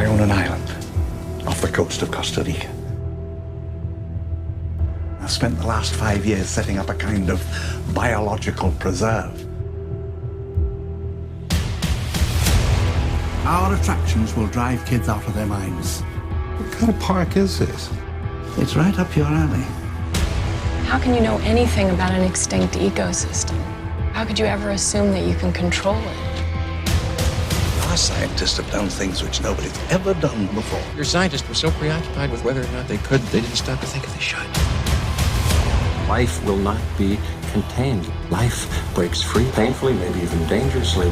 own an island off the coast of Costa Rica. I spent the last 5 years setting up a kind of biological preserve. Our attractions will drive kids out of their minds. What kind of park is this? It's right up your alley. How can you know anything about an extinct ecosystem? How could you ever assume that you can control it? Our scientists have done things which nobody's ever done before. Your scientists were so preoccupied with whether or not they could, they didn't stop to think if they should. Life will not be contained. Life breaks free, painfully, maybe even dangerously.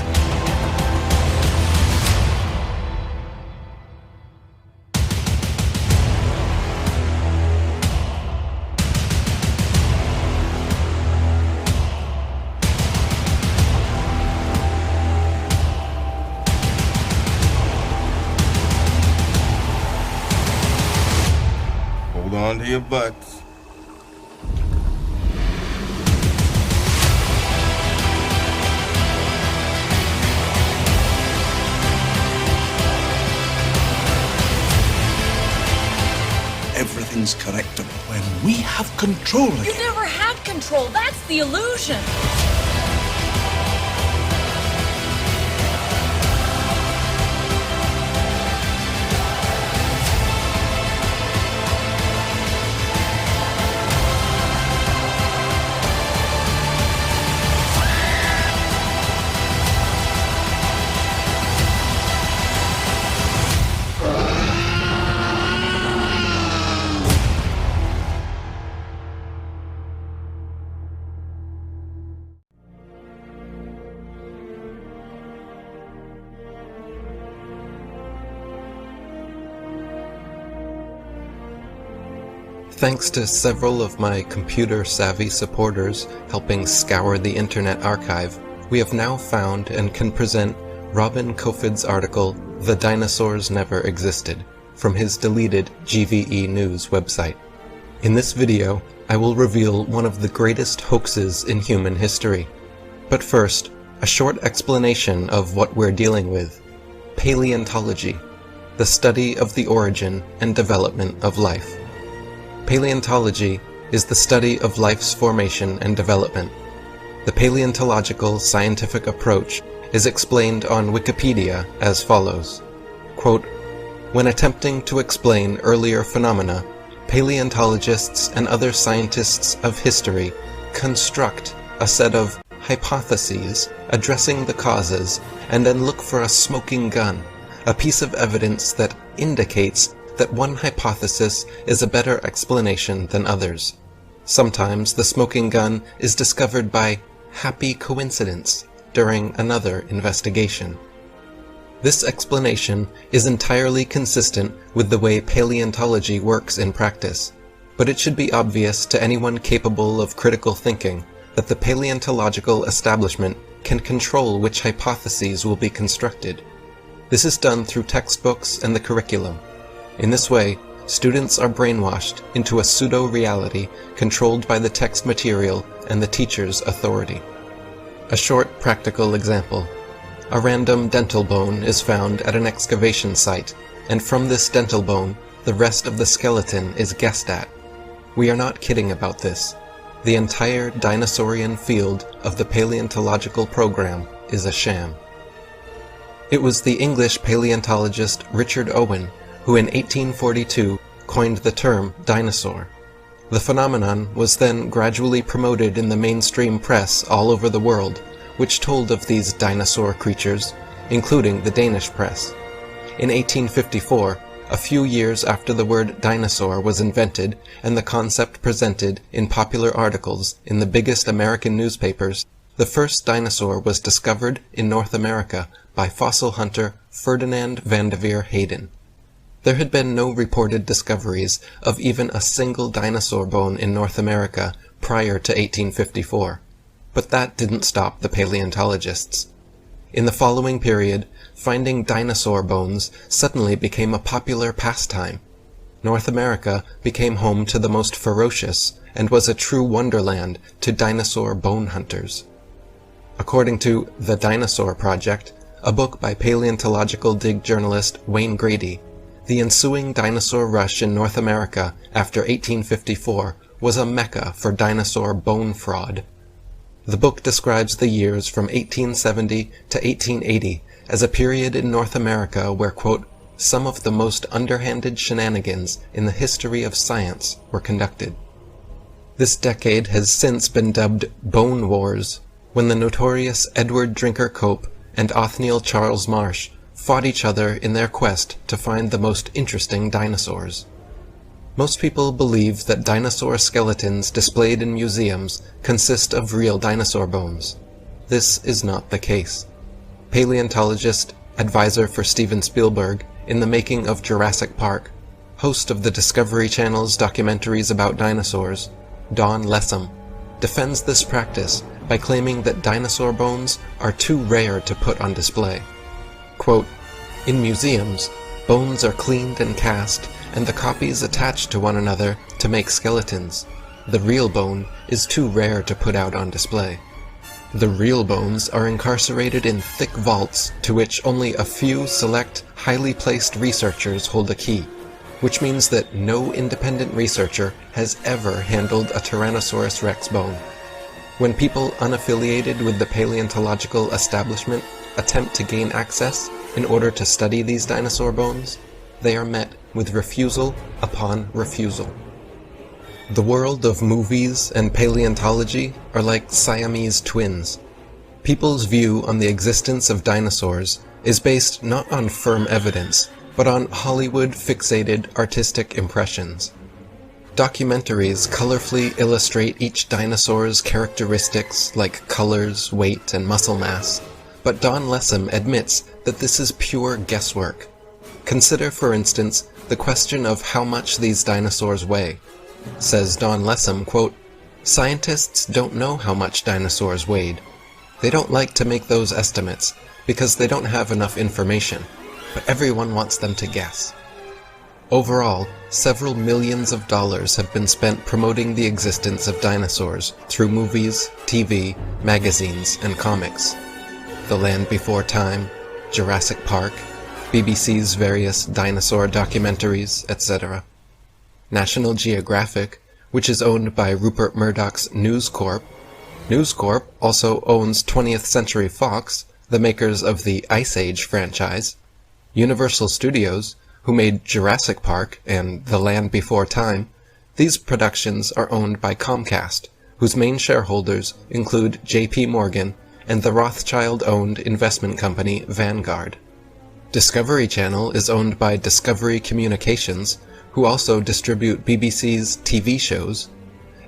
Hold on to your butts. Everything's correctable when we have control again. You never had control. That's the illusion. Thanks to several of my computer-savvy supporters helping scour the Internet Archive, we have now found and can present Robin Kofid's article, "The Dinosaurs Never Existed," from his deleted GVE News website. In this video, I will reveal one of the greatest hoaxes in human history. But first, a short explanation of what we're dealing with. Paleontology, the study of the origin and development of life. Paleontology is the study of life's formation and development. The paleontological scientific approach is explained on Wikipedia as follows. Quote, "When attempting to explain earlier phenomena, paleontologists and other scientists of history construct a set of hypotheses addressing the causes and then look for a smoking gun, a piece of evidence that indicates that one hypothesis is a better explanation than others. Sometimes the smoking gun is discovered by happy coincidence during another investigation. This explanation is entirely consistent with the way paleontology works in practice, but it should be obvious to anyone capable of critical thinking that the paleontological establishment can control which hypotheses will be constructed. This is done through textbooks and the curriculum. In this way, students are brainwashed into a pseudo-reality controlled by the text material and the teacher's authority. A short practical example. A random dental bone is found at an excavation site, and from this dental bone, the rest of the skeleton is guessed at. We are not kidding about this. The entire dinosaurian field of the paleontological program is a sham. It was the English paleontologist Richard Owen who in 1842 coined the term dinosaur. The phenomenon was then gradually promoted in the mainstream press all over the world, which told of these dinosaur creatures, including the Danish press. In 1854, a few years after the word dinosaur was invented and the concept presented in popular articles in the biggest American newspapers, the first dinosaur was discovered in North America by fossil hunter Ferdinand Vanderveer Hayden. There had been no reported discoveries of even a single dinosaur bone in North America prior to 1854, but that didn't stop the paleontologists. In the following period, finding dinosaur bones suddenly became a popular pastime. North America became home to the most ferocious and was a true wonderland to dinosaur bone hunters. According to The Dinosaur Project, a book by paleontological dig journalist Wayne Grady, the ensuing dinosaur rush in North America after 1854 was a mecca for dinosaur bone fraud. The book describes the years from 1870 to 1880 as a period in North America where, quote, some of the most underhanded shenanigans in the history of science were conducted. This decade has since been dubbed Bone Wars, when the notorious Edward Drinker Cope and Othniel Charles Marsh fought each other in their quest to find the most interesting dinosaurs. Most people believe that dinosaur skeletons displayed in museums consist of real dinosaur bones. This is not the case. Paleontologist, advisor for Steven Spielberg in the making of Jurassic Park, host of the Discovery Channel's documentaries about dinosaurs, Don Lessem, defends this practice by claiming that dinosaur bones are too rare to put on display. Quote, in museums, bones are cleaned and cast, and the copies attached to one another to make skeletons. The real bone is too rare to put out on display. The real bones are incarcerated in thick vaults to which only a few select, highly placed researchers hold a key, which means that no independent researcher has ever handled a Tyrannosaurus rex bone. When people unaffiliated with the paleontological establishment attempt to gain access in order to study these dinosaur bones, they are met with refusal upon refusal. The world of movies and paleontology are like Siamese twins. People's view on the existence of dinosaurs is based not on firm evidence, but on Hollywood-fixated artistic impressions. Documentaries colorfully illustrate each dinosaur's characteristics like colors, weight, and muscle mass, but Don Lessem admits that this is pure guesswork. Consider, for instance, the question of how much these dinosaurs weigh. Says Don Lessem, quote, scientists don't know how much dinosaurs weighed. They don't like to make those estimates because they don't have enough information, but everyone wants them to guess. Overall, several millions of dollars have been spent promoting the existence of dinosaurs through movies, TV, magazines, and comics. The Land Before Time, Jurassic Park, BBC's various dinosaur documentaries, etc. National Geographic, which is owned by Rupert Murdoch's News Corp. News Corp also owns 20th Century Fox, the makers of the Ice Age franchise. Universal Studios, who made Jurassic Park and The Land Before Time. These productions are owned by Comcast, whose main shareholders include J.P. Morgan and the Rothschild-owned investment company Vanguard. Discovery Channel is owned by Discovery Communications, who also distribute BBC's TV shows.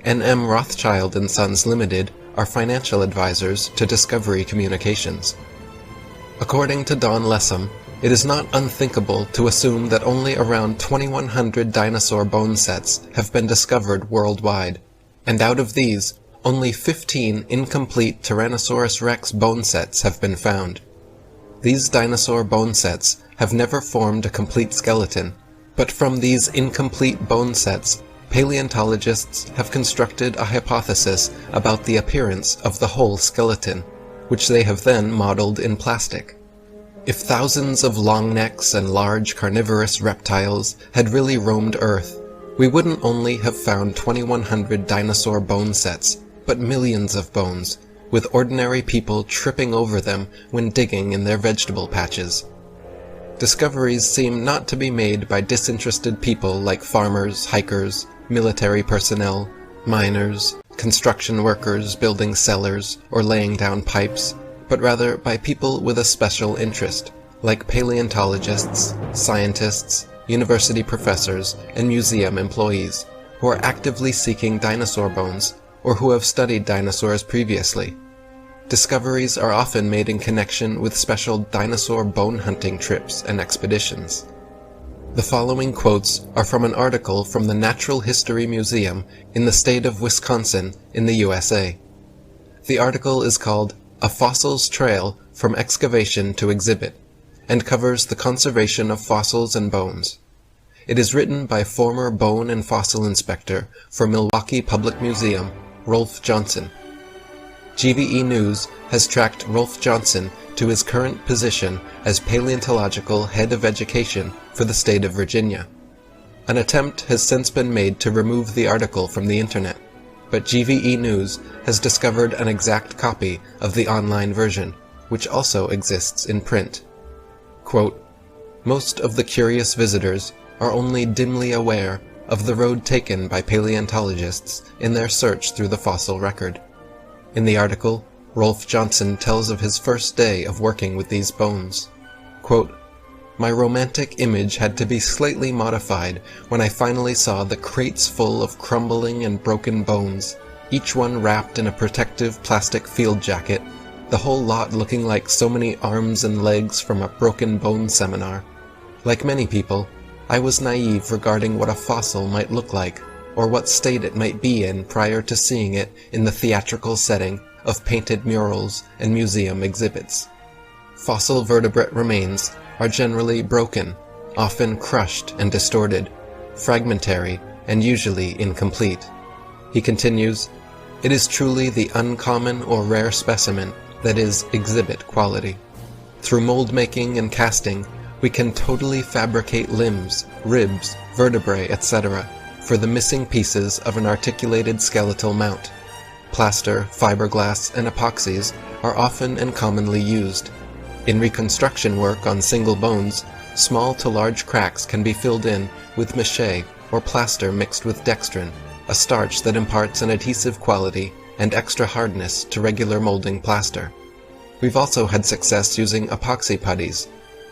N.M. Rothschild & Sons Limited are financial advisors to Discovery Communications. According to Don Lessem, it is not unthinkable to assume that only around 2,100 dinosaur bone sets have been discovered worldwide, and out of these, only 15 incomplete Tyrannosaurus rex bone sets have been found. These dinosaur bone sets have never formed a complete skeleton, but from these incomplete bone sets, paleontologists have constructed a hypothesis about the appearance of the whole skeleton, which they have then modeled in plastic. If thousands of long necks and large carnivorous reptiles had really roamed Earth, we wouldn't only have found 2,100 dinosaur bone sets, but millions of bones, with ordinary people tripping over them when digging in their vegetable patches. Discoveries seem not to be made by disinterested people like farmers, hikers, military personnel, miners, construction workers building cellars or laying down pipes, but rather by people with a special interest, like paleontologists, scientists, university professors, and museum employees, who are actively seeking dinosaur bones, or who have studied dinosaurs previously. Discoveries are often made in connection with special dinosaur bone hunting trips and expeditions. The following quotes are from an article from the Natural History Museum in the state of Wisconsin in the USA. The article is called A Fossils Trail from Excavation to Exhibit, and covers the conservation of fossils and bones. It is written by former bone and fossil inspector for Milwaukee Public Museum, Rolf Johnson. GVE News has tracked Rolf Johnson to his current position as paleontological head of education for the state of Virginia. An attempt has since been made to remove the article from the internet, but GVE News has discovered an exact copy of the online version, which also exists in print. Quote, "Most of the curious visitors are only dimly aware of the road taken by paleontologists in their search through the fossil record. In the article, Rolf Johnson tells of his first day of working with these bones. Quote, "My romantic image had to be slightly modified when I finally saw the crates full of crumbling and broken bones, each one wrapped in a protective plastic field jacket, the whole lot looking like so many arms and legs from a broken bone seminar. Like many people, I was naive regarding what a fossil might look like, or what state it might be in prior to seeing it in the theatrical setting of painted murals and museum exhibits. Fossil vertebrate remains are generally broken, often crushed and distorted, fragmentary, and usually incomplete." He continues, "It is truly the uncommon or rare specimen that is exhibit quality. Through mold making and casting, we can totally fabricate limbs, ribs, vertebrae, etc. for the missing pieces of an articulated skeletal mount. Plaster, fiberglass, and epoxies are often and commonly used. In reconstruction work on single bones, small to large cracks can be filled in with mache or plaster mixed with dextrin, a starch that imparts an adhesive quality and extra hardness to regular molding plaster. We've also had success using epoxy putties.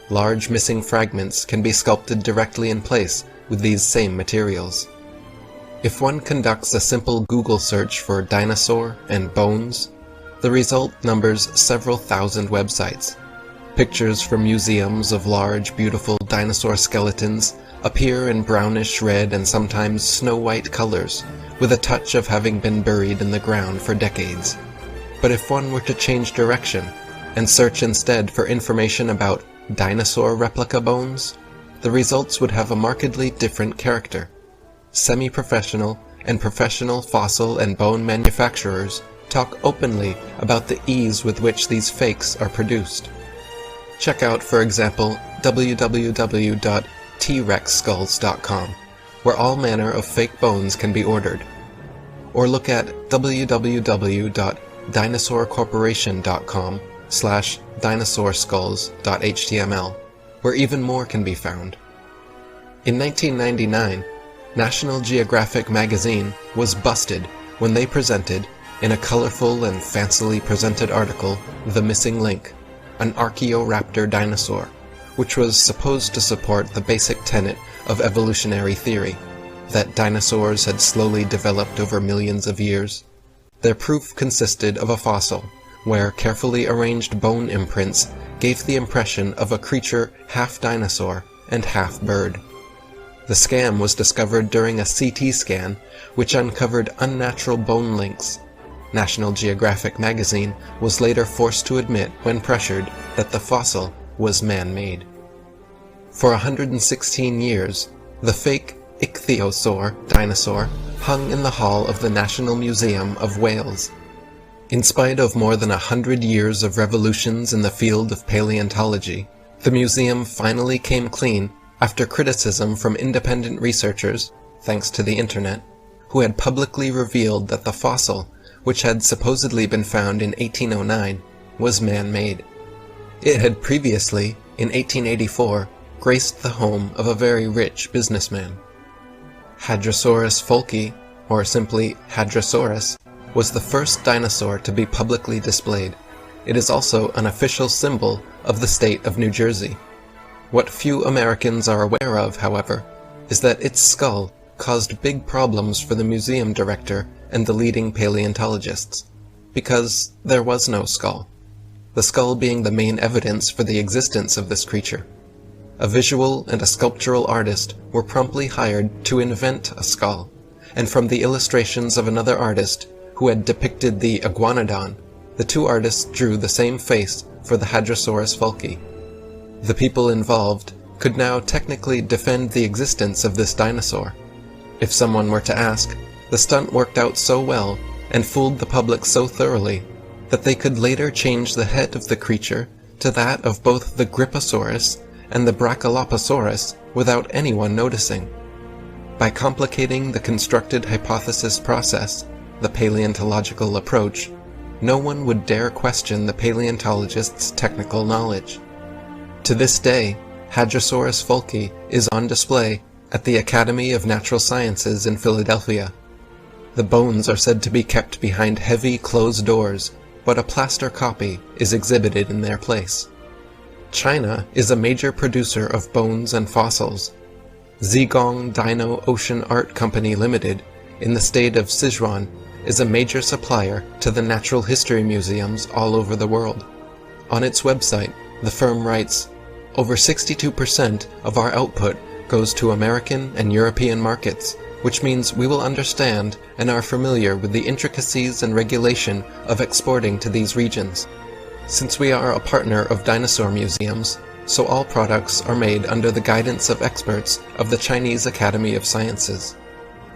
Large missing fragments can be sculpted directly in place with these same materials. If one conducts a simple Google search for dinosaur and bones, the result numbers several thousand websites. Pictures from museums of large, beautiful dinosaur skeletons appear in brownish red and sometimes snow-white colors, with a touch of having been buried in the ground for decades. But if one were to change direction and search instead for information about dinosaur replica bones, the results would have a markedly different character. Semi-professional and professional fossil and bone manufacturers talk openly about the ease with which these fakes are produced. Check out, for example, www.trexskulls.com, where all manner of fake bones can be ordered. Or look at www.dinosaucorporation.com/dinosaurskulls.html, where even more can be found. In 1999, National Geographic magazine was busted when they presented, in a colorful and fancily presented article, The Missing Link, an Archaeoraptor dinosaur, which was supposed to support the basic tenet of evolutionary theory, that dinosaurs had slowly developed over millions of years. Their proof consisted of a fossil, where carefully arranged bone imprints gave the impression of a creature half dinosaur and half bird. The scam was discovered during a CT scan, which uncovered unnatural bone links. National Geographic magazine was later forced to admit, when pressured, that the fossil was man-made. For 116 years, the fake ichthyosaur dinosaur hung in the hall of the National Museum of Wales. In spite of more than 100 years of revolutions in the field of paleontology, the museum finally came clean after criticism from independent researchers, thanks to the internet, who had publicly revealed that the fossil, which had supposedly been found in 1809, was man-made. It had previously, in 1884, graced the home of a very rich businessman. Hadrosaurus folki, or simply Hadrosaurus, was the first dinosaur to be publicly displayed. It is also an official symbol of the state of New Jersey. What few Americans are aware of, however, is that its skull caused big problems for the museum director and the leading paleontologists, because there was no skull, the skull being the main evidence for the existence of this creature. A visual and a sculptural artist were promptly hired to invent a skull, and from the illustrations of another artist who had depicted the iguanodon, the two artists drew the same face for the Hadrosaurus folki. The people involved could now technically defend the existence of this dinosaur. If someone were to ask, the stunt worked out so well and fooled the public so thoroughly that they could later change the head of the creature to that of both the Gripposaurus and the Brachioposaurus without anyone noticing. By complicating the constructed hypothesis process, the paleontological approach, no one would dare question the paleontologist's technical knowledge. To this day, Hadrosaurus folki is on display at the Academy of Natural Sciences in Philadelphia. The bones are said to be kept behind heavy closed doors, but a plaster copy is exhibited in their place. China is a major producer of bones and fossils. Zhejiang Dino Ocean Art Company Limited, in the state of Sichuan, is a major supplier to the natural history museums all over the world. On its website, the firm writes, "Over 62% of our output goes to American and European markets, which means we will understand and are familiar with the intricacies and regulation of exporting to these regions. Since we are a partner of dinosaur museums, so all products are made under the guidance of experts of the Chinese Academy of Sciences.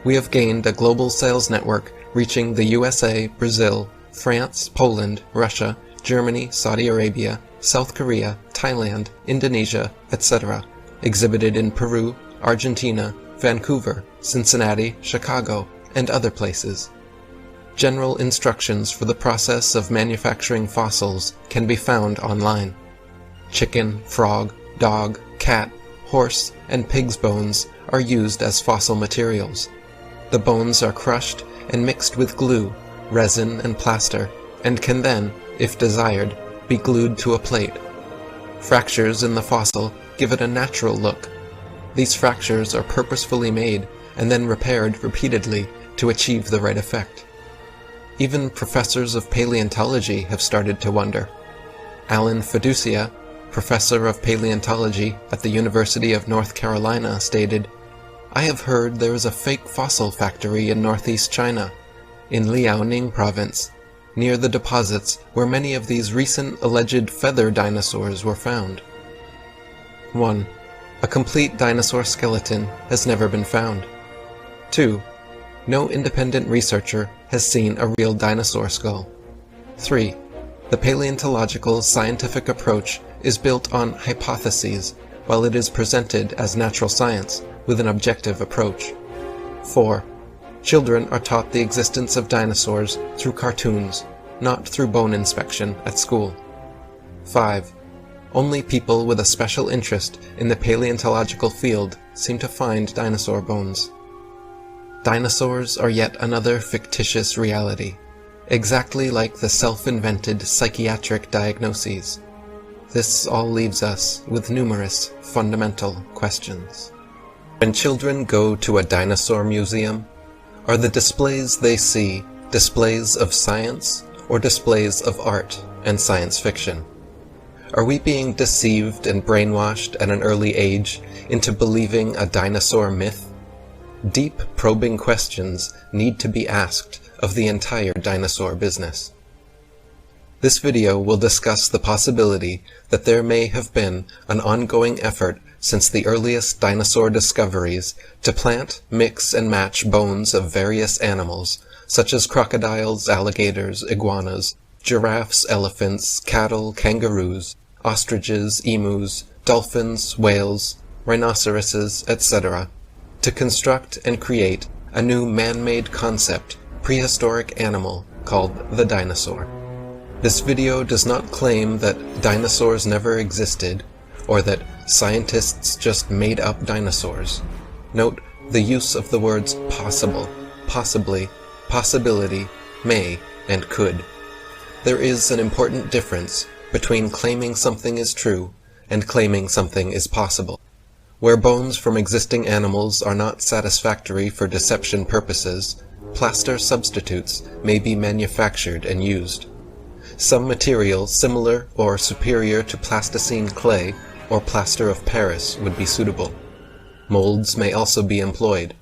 We have gained a global sales network reaching the USA, Brazil, France, Poland, Russia, Germany, Saudi Arabia, South Korea, Thailand, Indonesia, etc., exhibited in Peru, Argentina, Vancouver, Cincinnati, Chicago, and other places. General instructions for the process of manufacturing fossils can be found online. Chicken, frog, dog, cat, horse, and pig's bones are used as fossil materials. The bones are crushed and mixed with glue, resin, and plaster, and can then, if desired, be glued to a plate. Fractures in the fossil give it a natural look. These fractures are purposefully made and then repaired repeatedly to achieve the right effect. Even professors of paleontology have started to wonder. Alan Fiducia, professor of paleontology at the University of North Carolina, stated, "I have heard there is a fake fossil factory in northeast China, in Liaoning province, near the deposits where many of these recent alleged feather dinosaurs were found." 1. A complete dinosaur skeleton has never been found. 2. No independent researcher has seen a real dinosaur skull. 3. The paleontological scientific approach is built on hypotheses, while it is presented as natural science with an objective approach. 4. Children are taught the existence of dinosaurs through cartoons, not through bone inspection at school. 5. Only people with a special interest in the paleontological field seem to find dinosaur bones. Dinosaurs are yet another fictitious reality, exactly like the self-invented psychiatric diagnoses. This all leaves us with numerous fundamental questions. When children go to a dinosaur museum, are the displays they see displays of science or displays of art and science fiction? Are we being deceived and brainwashed at an early age into believing a dinosaur myth? Deep, probing questions need to be asked of the entire dinosaur business. This video will discuss the possibility that there may have been an ongoing effort since the earliest dinosaur discoveries to plant, mix, and match bones of various animals, such as crocodiles, alligators, iguanas, giraffes, elephants, cattle, kangaroos, ostriches, emus, dolphins, whales, rhinoceroses, etc., to construct and create a new man-made concept, prehistoric animal called the dinosaur. This video does not claim that dinosaurs never existed, or that scientists just made up dinosaurs. Note the use of the words possible, possibly, possibility, may, and could. There is an important difference between claiming something is true and claiming something is possible. Where bones from existing animals are not satisfactory for deception purposes, plaster substitutes may be manufactured and used. Some material similar or superior to plasticine clay or plaster of Paris would be suitable. Molds may also be employed.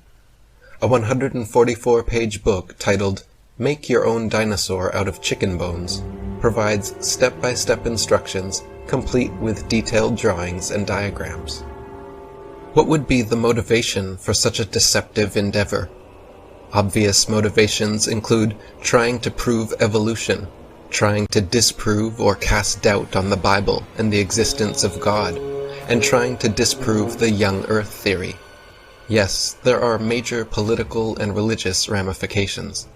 A 144-page book titled "Make Your Own Dinosaur Out of Chicken Bones" provides step-by-step instructions complete with detailed drawings and diagrams. What would be the motivation for such a deceptive endeavor? Obvious motivations include trying to prove evolution, trying to disprove or cast doubt on the Bible and the existence of God, and trying to disprove the young Earth theory. Yes, there are major political and religious ramifications.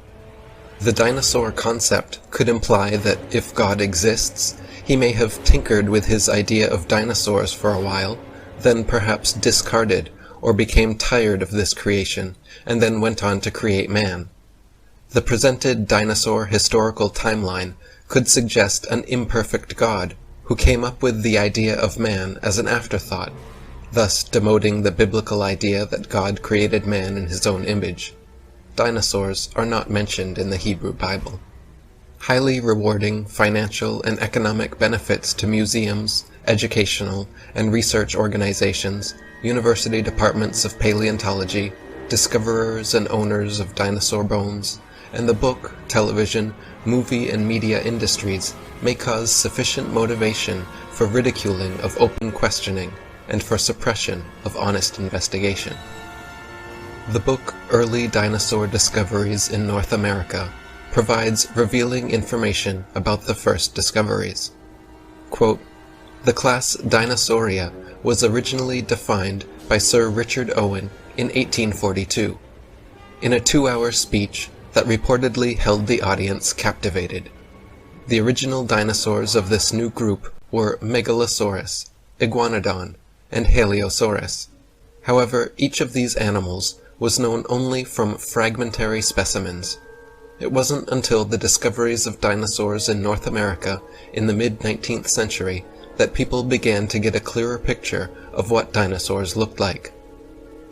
The dinosaur concept could imply that if God exists, he may have tinkered with his idea of dinosaurs for a while, then perhaps discarded or became tired of this creation, and then went on to create man. The presented dinosaur historical timeline could suggest an imperfect God who came up with the idea of man as an afterthought, thus demoting the biblical idea that God created man in his own image. Dinosaurs are not mentioned in the Hebrew Bible. Highly rewarding financial and economic benefits to museums, educational and research organizations, university departments of paleontology, discoverers and owners of dinosaur bones, and the book, television, movie and media industries may cause sufficient motivation for ridiculing of open questioning and for suppression of honest investigation. The book Early Dinosaur Discoveries in North America provides revealing information about the first discoveries. Quote, "The class Dinosauria was originally defined by Sir Richard Owen in 1842, in a 2-hour speech that reportedly held the audience captivated. The original dinosaurs of this new group were Megalosaurus, Iguanodon, and Haliosaurus. However, each of these animals was known only from fragmentary specimens. It wasn't until the discoveries of dinosaurs in North America in the mid-19th century that people began to get a clearer picture of what dinosaurs looked like.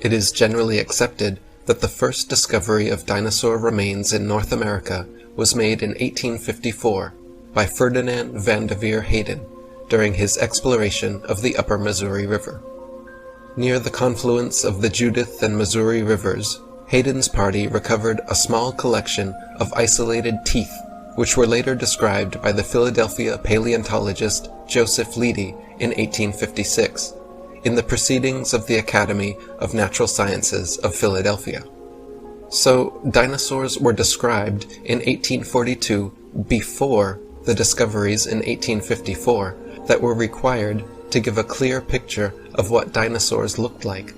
It is generally accepted that the first discovery of dinosaur remains in North America was made in 1854 by Ferdinand Vanderveer Hayden during his exploration of the upper Missouri River. Near the confluence of the Judith and Missouri rivers, Hayden's party recovered a small collection of isolated teeth, which were later described by the Philadelphia paleontologist Joseph Leidy in 1856, in the Proceedings of the Academy of Natural Sciences of Philadelphia. So, dinosaurs were described in 1842 before the discoveries in 1854 that were required to give a clear picture of what dinosaurs looked like.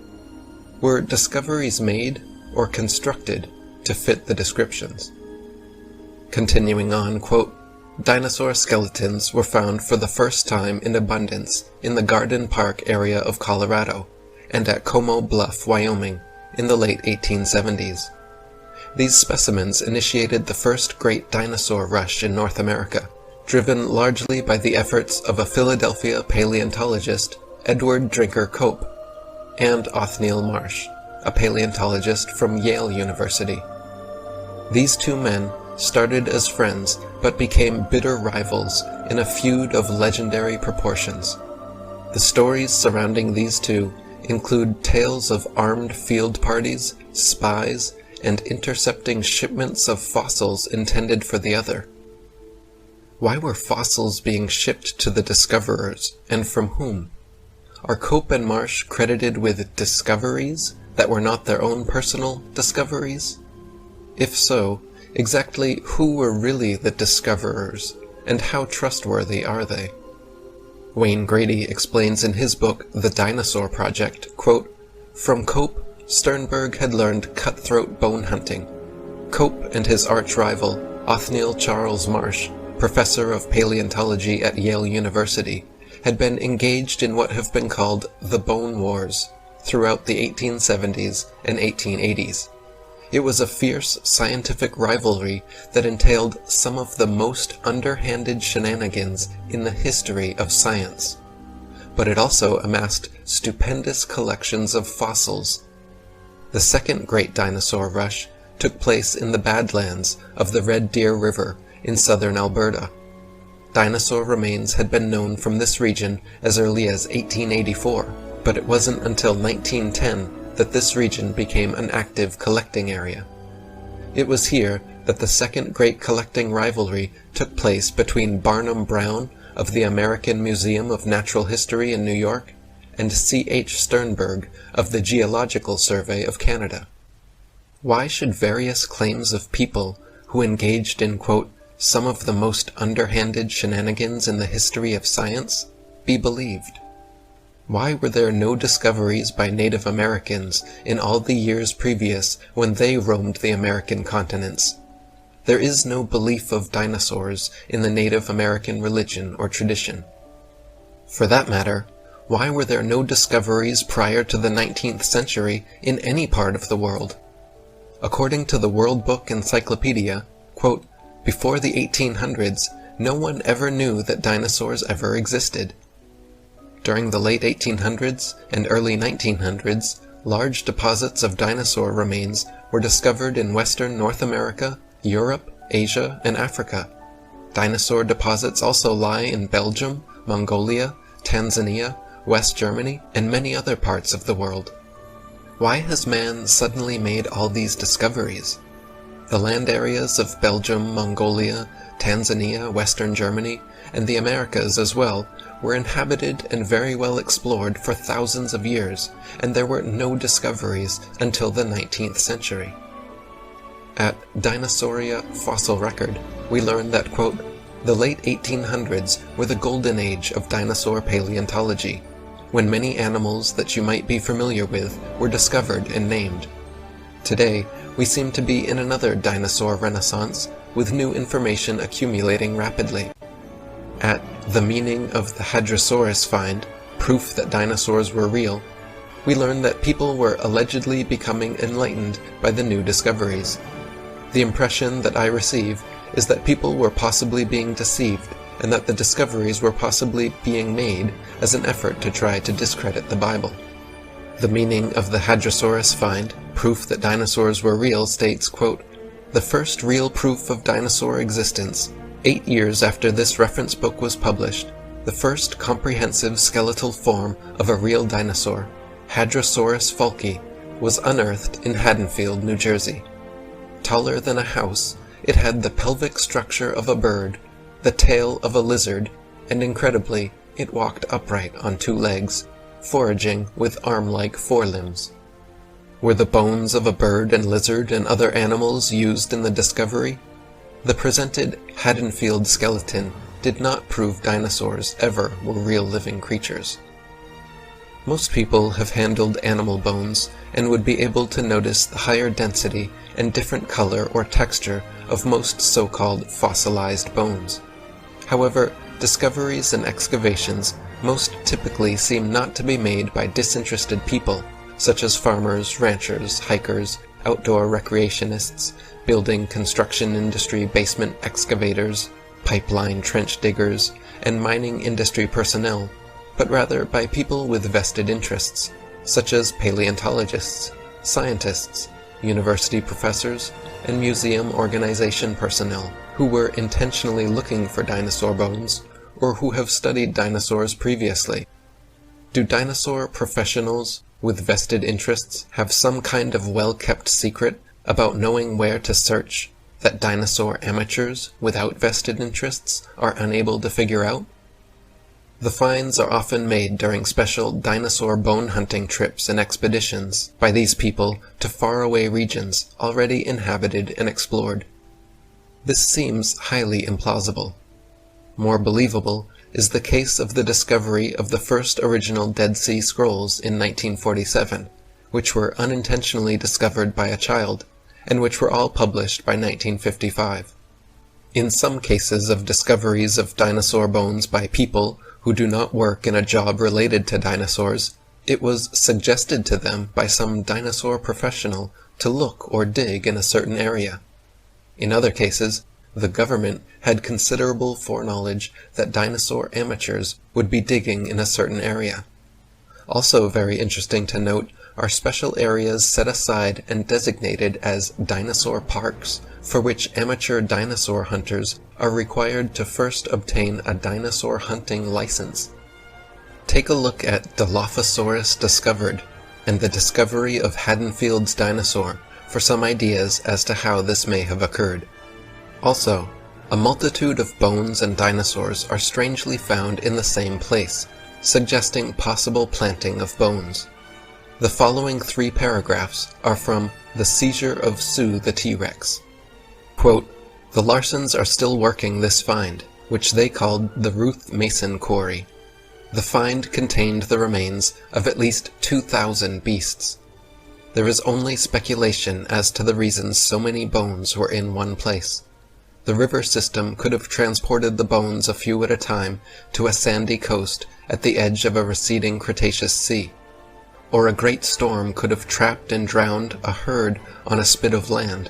Were discoveries made or constructed to fit the descriptions? Continuing on, quote, "Dinosaur skeletons were found for the first time in abundance in the Garden Park area of Colorado and at Como Bluff, Wyoming, in the late 1870s. These specimens initiated the first great dinosaur rush in North America, driven largely by the efforts of a Philadelphia paleontologist, Edward Drinker Cope, and Othniel Marsh, a paleontologist from Yale University. These two men started as friends but became bitter rivals in a feud of legendary proportions. The stories surrounding these two include tales of armed field parties, spies, and intercepting shipments of fossils intended for the other. Why were fossils being shipped to the discoverers, and from whom? Are Cope and Marsh credited with discoveries that were not their own personal discoveries? If so, exactly who were really the discoverers, and how trustworthy are they? Wayne Grady explains in his book The Dinosaur Project, quote, "From Cope, Sternberg had learned cutthroat bone hunting. Cope and his arch-rival, Othniel Charles Marsh, professor of paleontology at Yale University, had been engaged in what have been called the Bone Wars throughout the 1870s and 1880s. It was a fierce scientific rivalry that entailed some of the most underhanded shenanigans in the history of science. But it also amassed stupendous collections of fossils. The second great dinosaur rush took place in the Badlands of the Red Deer River in southern Alberta. Dinosaur remains had been known from this region as early as 1884, but it wasn't until 1910 that this region became an active collecting area. It was here that the second great collecting rivalry took place between Barnum Brown of the American Museum of Natural History in New York and C.H. Sternberg of the Geological Survey of Canada. Why should various claims of people who engaged in, quote, some of the most underhanded shenanigans in the history of science, be believed? Why were there no discoveries by Native Americans in all the years previous when they roamed the American continents? There is no belief of dinosaurs in the Native American religion or tradition. For that matter, why were there no discoveries prior to the 19th century in any part of the world? According to the World Book Encyclopedia, quote, before the 1800s, no one ever knew that dinosaurs ever existed. During the late 1800s and early 1900s, large deposits of dinosaur remains were discovered in western North America, Europe, Asia, and Africa. Dinosaur deposits also lie in Belgium, Mongolia, Tanzania, West Germany, and many other parts of the world. Why has man suddenly made all these discoveries? The land areas of Belgium, Mongolia, Tanzania, Western Germany, and the Americas as well were inhabited and very well explored for thousands of years, and there were no discoveries until the 19th century. At Dinosauria Fossil Record, we learn that, quote, the late 1800s were the golden age of dinosaur paleontology, when many animals that you might be familiar with were discovered and named. Today, we seem to be in another dinosaur renaissance, with new information accumulating rapidly. At The Meaning of the Hadrosaurus Find, Proof that Dinosaurs Were Real, we learn that people were allegedly becoming enlightened by the new discoveries. The impression that I receive is that people were possibly being deceived, and that the discoveries were possibly being made as an effort to try to discredit the Bible. The Meaning of the Hadrosaurus Find, Proof that Dinosaurs Were Real states, quote, the first real proof of dinosaur existence, 8 years after this reference book was published, the first comprehensive skeletal form of a real dinosaur, Hadrosaurus falki, was unearthed in Haddonfield, New Jersey. Taller than a house, it had the pelvic structure of a bird, the tail of a lizard, and incredibly, it walked upright on 2 legs, foraging with arm-like forelimbs. Were the bones of a bird and lizard and other animals used in the discovery? The presented Haddonfield skeleton did not prove dinosaurs ever were real living creatures. Most people have handled animal bones and would be able to notice the higher density and different color or texture of most so-called fossilized bones. However, discoveries and excavations most typically seem not to be made by disinterested people, such as farmers, ranchers, hikers, outdoor recreationists, building construction industry basement excavators, pipeline trench diggers, and mining industry personnel, but rather by people with vested interests, such as paleontologists, scientists, university professors, and museum organization personnel who were intentionally looking for dinosaur bones or who have studied dinosaurs previously. Do dinosaur professionals with vested interests have some kind of well-kept secret about knowing where to search that dinosaur amateurs without vested interests are unable to figure out? The finds are often made during special dinosaur bone hunting trips and expeditions by these people to faraway regions already inhabited and explored. This seems highly implausible. More believable is the case of the discovery of the first original Dead Sea Scrolls in 1947, which were unintentionally discovered by a child, and which were all published by 1955. In some cases of discoveries of dinosaur bones by people who do not work in a job related to dinosaurs, it was suggested to them by some dinosaur professional to look or dig in a certain area. In other cases, the government had considerable foreknowledge that dinosaur amateurs would be digging in a certain area. Also very interesting to note are special areas set aside and designated as dinosaur parks, for which amateur dinosaur hunters are required to first obtain a dinosaur hunting license. Take a look at Dilophosaurus Discovered and the discovery of Haddonfield's dinosaur for some ideas as to how this may have occurred. Also, a multitude of bones and dinosaurs are strangely found in the same place, suggesting possible planting of bones. The following 3 paragraphs are from The Seizure of Sue the T-Rex. Quote, The Larsons are still working this find, which they called the Ruth Mason Quarry. The find contained the remains of at least 2,000 beasts. There is only speculation as to the reasons so many bones were in one place. The river system could have transported the bones a few at a time to a sandy coast at the edge of a receding Cretaceous sea. Or a great storm could have trapped and drowned a herd on a spit of land.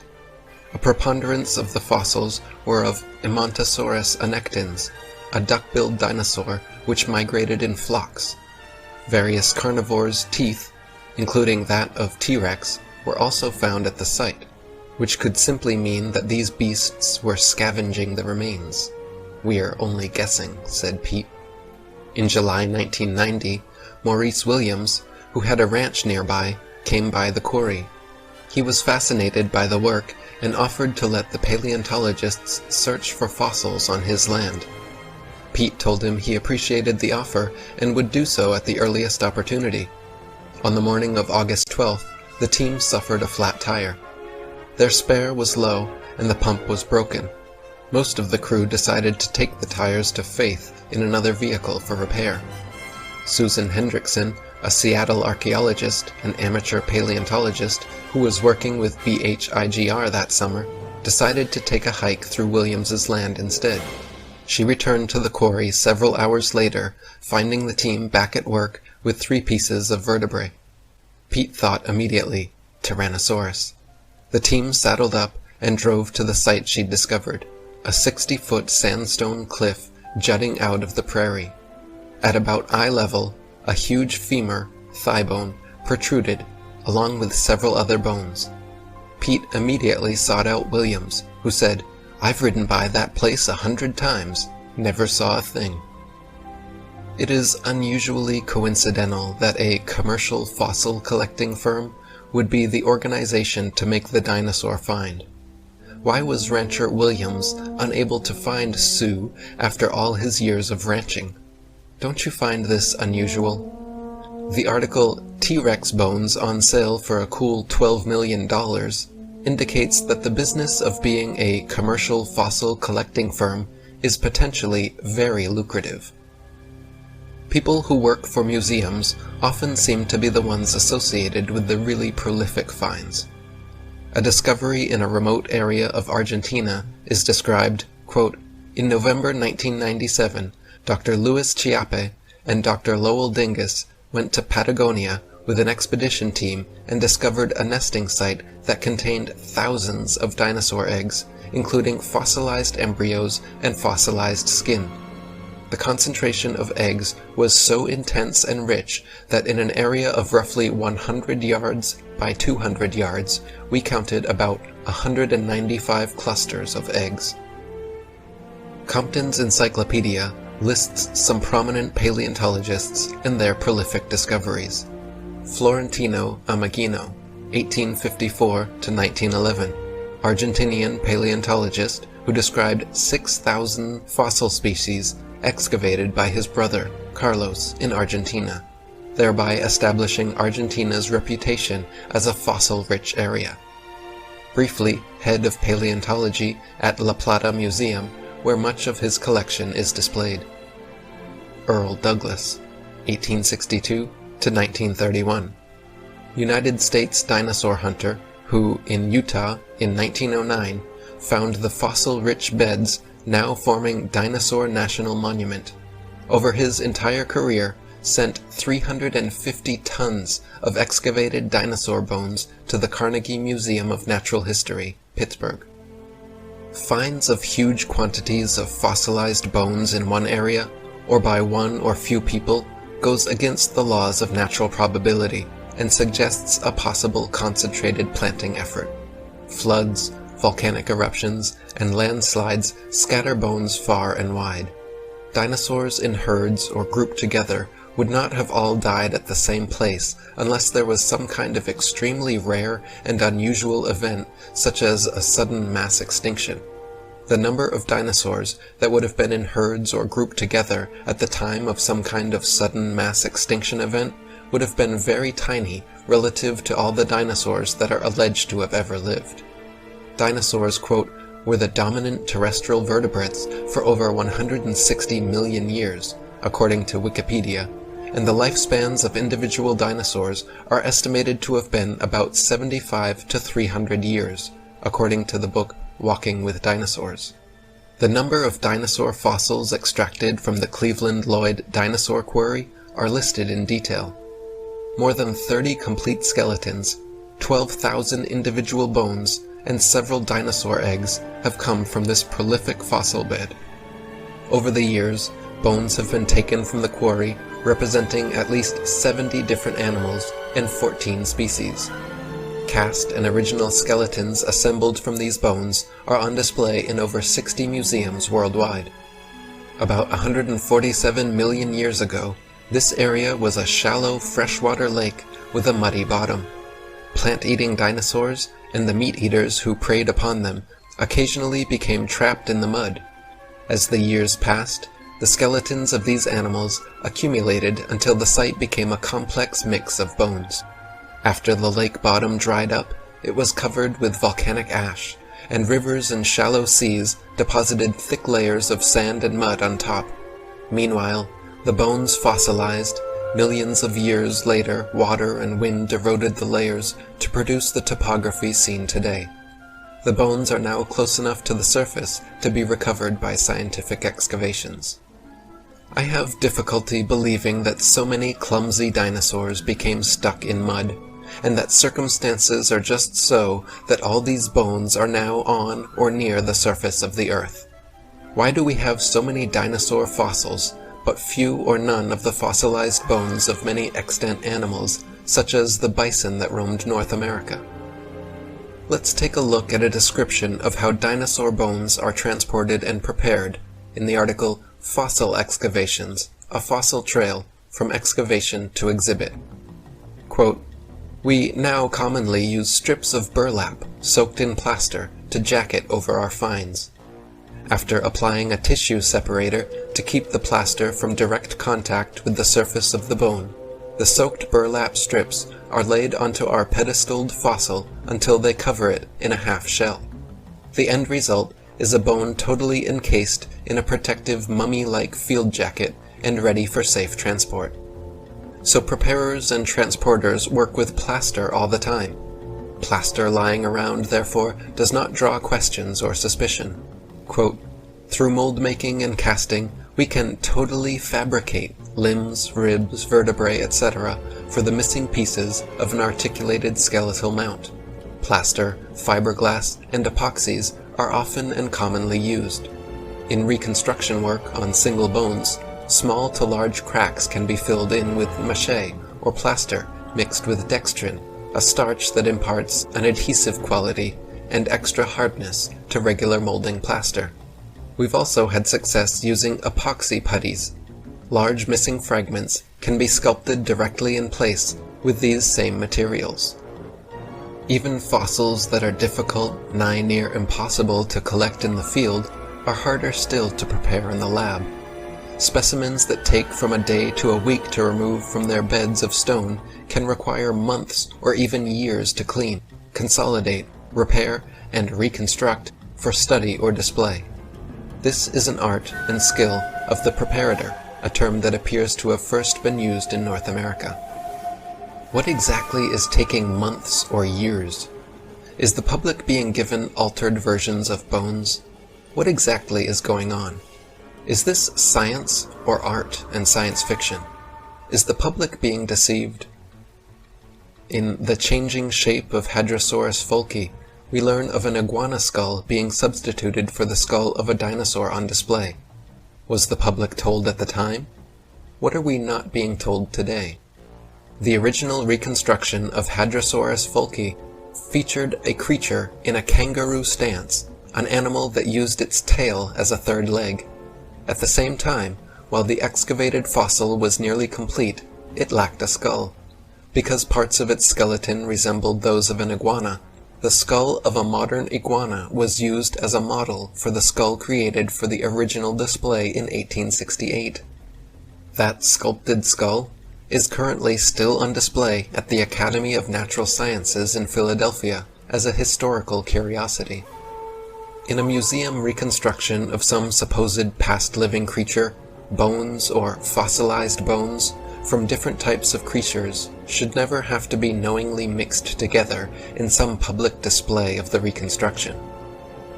A preponderance of the fossils were of Emontosaurus annectans, a duck-billed dinosaur which migrated in flocks. Various carnivores' teeth, including that of T-Rex, were also found at the site, which could simply mean that these beasts were scavenging the remains. "We're only guessing," said Pete. In July 1990, Maurice Williams, who had a ranch nearby, came by the quarry. He was fascinated by the work and offered to let the paleontologists search for fossils on his land. Pete told him he appreciated the offer and would do so at the earliest opportunity. On the morning of August 12th, the team suffered a flat tire. Their spare was low and the pump was broken. Most of the crew decided to take the tires to Faith in another vehicle for repair. Susan Hendrickson, a Seattle archaeologist and amateur paleontologist who was working with BHIGR that summer, decided to take a hike through Williams's land instead. She returned to the quarry several hours later, finding the team back at work with 3 pieces of vertebrae. Pete thought immediately, Tyrannosaurus. The team saddled up and drove to the site she'd discovered, a 60-foot sandstone cliff jutting out of the prairie. At about eye level, a huge femur, thigh bone, protruded, along with several other bones. Pete immediately sought out Williams, who said, "I've ridden by that place 100 times, never saw a thing." It is unusually coincidental that a commercial fossil collecting firm would be the organization to make the dinosaur find. Why was rancher Williams unable to find Sue after all his years of ranching? Don't you find this unusual? The article, "T-Rex Bones on Sale for a Cool $12 Million," indicates that the business of being a commercial fossil collecting firm is potentially very lucrative. People who work for museums often seem to be the ones associated with the really prolific finds. A discovery in a remote area of Argentina is described, quote, "In November 1997, Dr. Louis Chiappe and Dr. Lowell Dingus went to Patagonia with an expedition team and discovered a nesting site that contained thousands of dinosaur eggs, including fossilized embryos and fossilized skin. The concentration of eggs was so intense and rich that in an area of roughly 100 yards by 200 yards, we counted about 195 clusters of eggs." Compton's Encyclopedia lists some prominent paleontologists and their prolific discoveries. Florentino Ameghino, 1854 to 1911, Argentinian paleontologist who described 6,000 fossil species excavated by his brother, Carlos, in Argentina, thereby establishing Argentina's reputation as a fossil-rich area. Briefly, head of paleontology at La Plata Museum, where much of his collection is displayed. Earl Douglas, 1862 to 1931, United States dinosaur hunter who, in Utah in 1909, found the fossil-rich beds now forming Dinosaur National Monument. Over his entire career, sent 350 tons of excavated dinosaur bones to the Carnegie Museum of Natural History, Pittsburgh. Finds of huge quantities of fossilized bones in one area, or by one or few people, goes against the laws of natural probability and suggests a possible concentrated planting effort. Floods, volcanic eruptions, and landslides scatter bones far and wide. Dinosaurs in herds or grouped together would not have all died at the same place unless there was some kind of extremely rare and unusual event, such as a sudden mass extinction. The number of dinosaurs that would have been in herds or grouped together at the time of some kind of sudden mass extinction event would have been very tiny relative to all the dinosaurs that are alleged to have ever lived. Dinosaurs, quote, were the dominant terrestrial vertebrates for over 160 million years, according to Wikipedia, and the lifespans of individual dinosaurs are estimated to have been about 75 to 300 years, according to the book Walking with Dinosaurs. The number of dinosaur fossils extracted from the Cleveland Lloyd Dinosaur Quarry are listed in detail. More than 30 complete skeletons, 12,000 individual bones, and several dinosaur eggs have come from this prolific fossil bed. Over the years, bones have been taken from the quarry representing at least 70 different animals and 14 species. Cast and original skeletons assembled from these bones are on display in over 60 museums worldwide. About 147 million years ago, this area was a shallow freshwater lake with a muddy bottom. Plant-eating dinosaurs and the meat-eaters who preyed upon them occasionally became trapped in the mud. As the years passed, the skeletons of these animals accumulated until the site became a complex mix of bones. After the lake bottom dried up, it was covered with volcanic ash, and rivers and shallow seas deposited thick layers of sand and mud on top. Meanwhile, the bones fossilized. Millions of years later, water and wind eroded the layers to produce the topography seen today. The bones are now close enough to the surface to be recovered by scientific excavations. I have difficulty believing that so many clumsy dinosaurs became stuck in mud, and that circumstances are just so that all these bones are now on or near the surface of the earth. Why do we have so many dinosaur fossils, but few or none of the fossilized bones of many extant animals, such as the bison that roamed North America? Let's take a look at a description of how dinosaur bones are transported and prepared in the article Fossil Excavations, a Fossil Trail from Excavation to Exhibit. Quote, "We now commonly use strips of burlap soaked in plaster to jacket over our finds. After applying a tissue separator to keep the plaster from direct contact with the surface of the bone, the soaked burlap strips are laid onto our pedestaled fossil until they cover it in a half shell. The end result is a bone totally encased in a protective mummy-like field jacket and ready for safe transport. So preparers and transporters work with plaster all the time. Plaster lying around, therefore, does not draw questions or suspicion. Quote, through mold making and casting, we can totally fabricate limbs, ribs, vertebrae, etc. for the missing pieces of an articulated skeletal mount. Plaster, fiberglass, and epoxies are often and commonly used. In reconstruction work on single bones, small to large cracks can be filled in with mache or plaster mixed with dextrin, a starch that imparts an adhesive quality and extra hardness to regular molding plaster. We've also had success using epoxy putties. Large missing fragments can be sculpted directly in place with these same materials. Even fossils that are difficult, nigh near impossible to collect in the field are harder still to prepare in the lab. Specimens that take from a day to a week to remove from their beds of stone can require months or even years to clean, consolidate, repair, and reconstruct for study or display. This is an art and skill of the preparator, a term that appears to have first been used in North America. What exactly is taking months or years? Is the public being given altered versions of bones? What exactly is going on? Is this science or art and science fiction? Is the public being deceived? In The Changing Shape of Hadrosaurus folki, we learn of an iguana skull being substituted for the skull of a dinosaur on display. Was the public told at the time? What are we not being told today? The original reconstruction of Hadrosaurus folki featured a creature in a kangaroo stance, an animal that used its tail as a third leg. At the same time, while the excavated fossil was nearly complete, it lacked a skull. Because parts of its skeleton resembled those of an iguana, the skull of a modern iguana was used as a model for the skull created for the original display in 1868. That sculpted skull is currently still on display at the Academy of Natural Sciences in Philadelphia as a historical curiosity. In a museum reconstruction of some supposed past living creature, bones or fossilized bones from different types of creatures should never have to be knowingly mixed together in some public display of the reconstruction.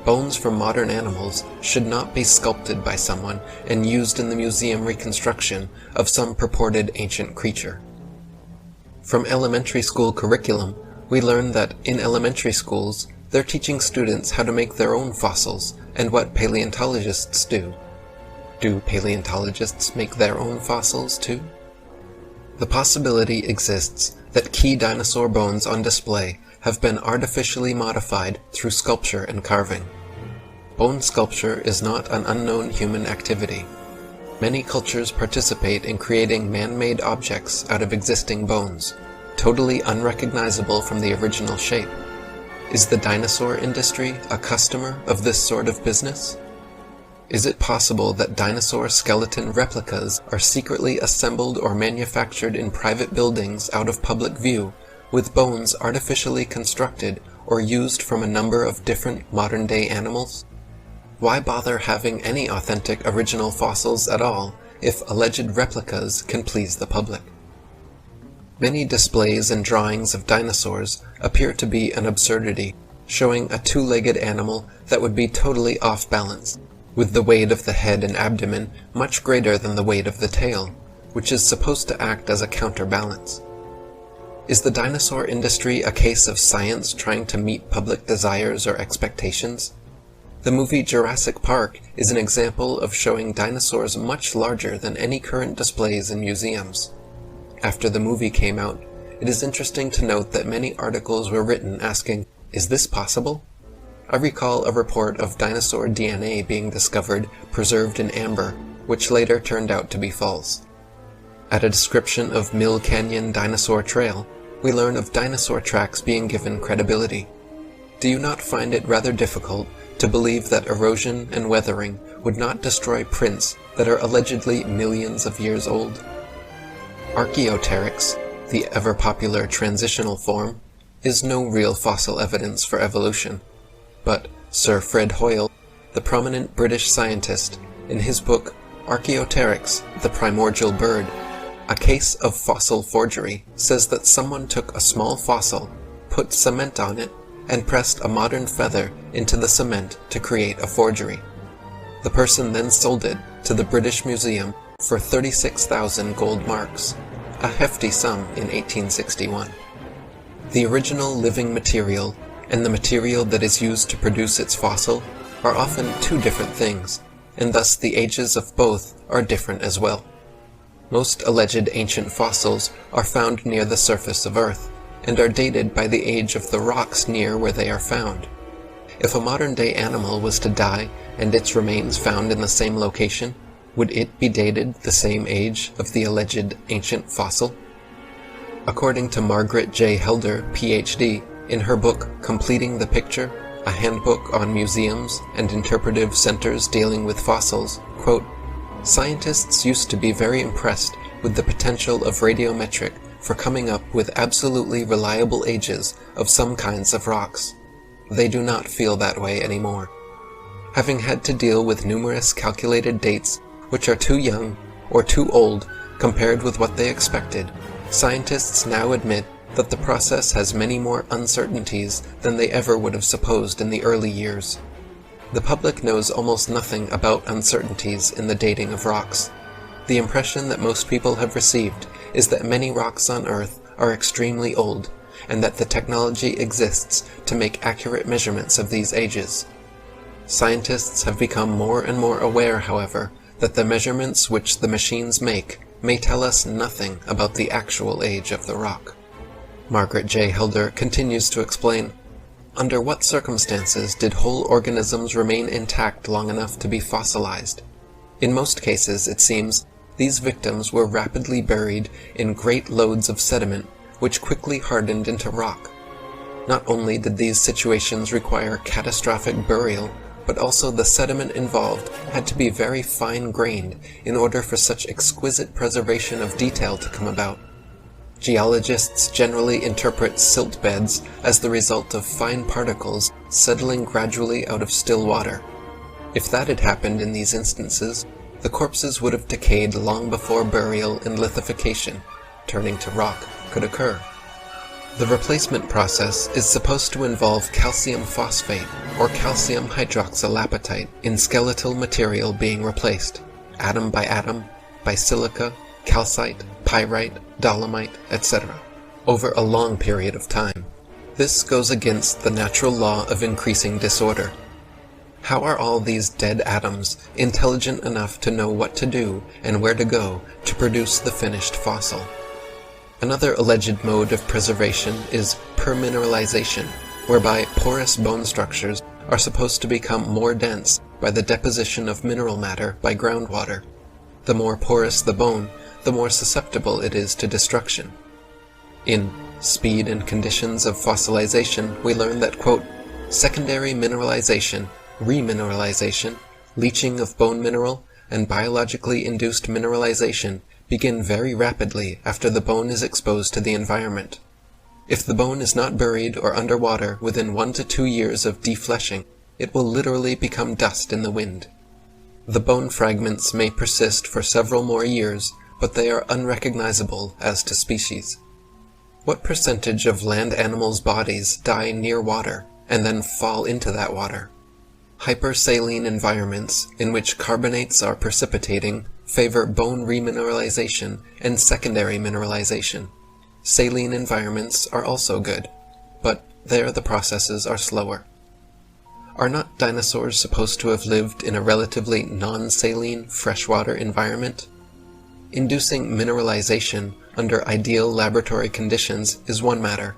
Bones from modern animals should not be sculpted by someone and used in the museum reconstruction of some purported ancient creature. From elementary school curriculum, we learn that in elementary schools, they're teaching students how to make their own fossils and what paleontologists do. Do paleontologists make their own fossils too? The possibility exists that key dinosaur bones on display have been artificially modified through sculpture and carving. Bone sculpture is not an unknown human activity. Many cultures participate in creating man-made objects out of existing bones, totally unrecognizable from the original shape. Is the dinosaur industry a customer of this sort of business? Is it possible that dinosaur skeleton replicas are secretly assembled or manufactured in private buildings out of public view, with bones artificially constructed or used from a number of different modern-day animals? Why bother having any authentic original fossils at all if alleged replicas can please the public? Many displays and drawings of dinosaurs appear to be an absurdity, showing a two-legged animal that would be totally off balance, with the weight of the head and abdomen much greater than the weight of the tail, which is supposed to act as a counterbalance. Is the dinosaur industry a case of science trying to meet public desires or expectations? The movie Jurassic Park is an example of showing dinosaurs much larger than any current displays in museums. After the movie came out, it is interesting to note that many articles were written asking, "Is this possible?" I recall a report of dinosaur DNA being discovered preserved in amber, which later turned out to be false. At a description of Mill Canyon Dinosaur Trail, we learn of dinosaur tracks being given credibility. Do you not find it rather difficult to believe that erosion and weathering would not destroy prints that are allegedly millions of years old? Archaeopteryx, the ever-popular transitional form, is no real fossil evidence for evolution. But Sir Fred Hoyle, the prominent British scientist, in his book Archaeopteryx, the Primordial Bird, A Case of Fossil Forgery, says that someone took a small fossil, put cement on it, and pressed a modern feather into the cement to create a forgery. The person then sold it to the British Museum for 36,000 gold marks, a hefty sum in 1861. The original living material and the material that is used to produce its fossil are often two different things, and thus the ages of both are different as well. Most alleged ancient fossils are found near the surface of Earth, and are dated by the age of the rocks near where they are found. If a modern-day animal was to die and its remains found in the same location, would it be dated the same age of the alleged ancient fossil? According to Margaret J. Helder, Ph.D., in her book Completing the Picture, a handbook on museums and interpretive centers dealing with fossils, quote, "Scientists used to be very impressed with the potential of radiometric for coming up with absolutely reliable ages of some kinds of rocks. They do not feel that way anymore. Having had to deal with numerous calculated dates which are too young or too old compared with what they expected, scientists now admit that the process has many more uncertainties than they ever would have supposed in the early years. The public knows almost nothing about uncertainties in the dating of rocks. The impression that most people have received is that many rocks on Earth are extremely old, and that the technology exists to make accurate measurements of these ages. Scientists have become more and more aware, however, that the measurements which the machines make may tell us nothing about the actual age of the rock." Margaret J. Helder continues to explain, "Under what circumstances did whole organisms remain intact long enough to be fossilized? In most cases, it seems, these victims were rapidly buried in great loads of sediment, which quickly hardened into rock. Not only did these situations require catastrophic burial, but also the sediment involved had to be very fine-grained in order for such exquisite preservation of detail to come about. Geologists generally interpret silt beds as the result of fine particles settling gradually out of still water. If that had happened in these instances, the corpses would have decayed long before burial and lithification, turning to rock, could occur. The replacement process is supposed to involve calcium phosphate or calcium hydroxylapatite in skeletal material being replaced, atom by silica, calcite, pyrite, dolomite, etc., over a long period of time. This goes against the natural law of increasing disorder. How are all these dead atoms intelligent enough to know what to do and where to go to produce the finished fossil? Another alleged mode of preservation is permineralization, whereby porous bone structures are supposed to become more dense by the deposition of mineral matter by groundwater. The more porous the bone, the more susceptible it is to destruction. In Speed and Conditions of Fossilization, we learn that, quote, secondary mineralization, remineralization, leaching of bone mineral, and biologically induced mineralization begin very rapidly after the bone is exposed to the environment. If the bone is not buried or underwater within 1 to 2 years of defleshing, it will literally become dust in the wind. The bone fragments may persist for several more years, but they are unrecognizable as to species. What percentage of land animals' bodies die near water and then fall into that water? Hypersaline environments, in which carbonates are precipitating, favor bone remineralization and secondary mineralization. Saline environments are also good, but there the processes are slower. Are not dinosaurs supposed to have lived in a relatively non-saline freshwater environment? Inducing mineralization under ideal laboratory conditions is one matter,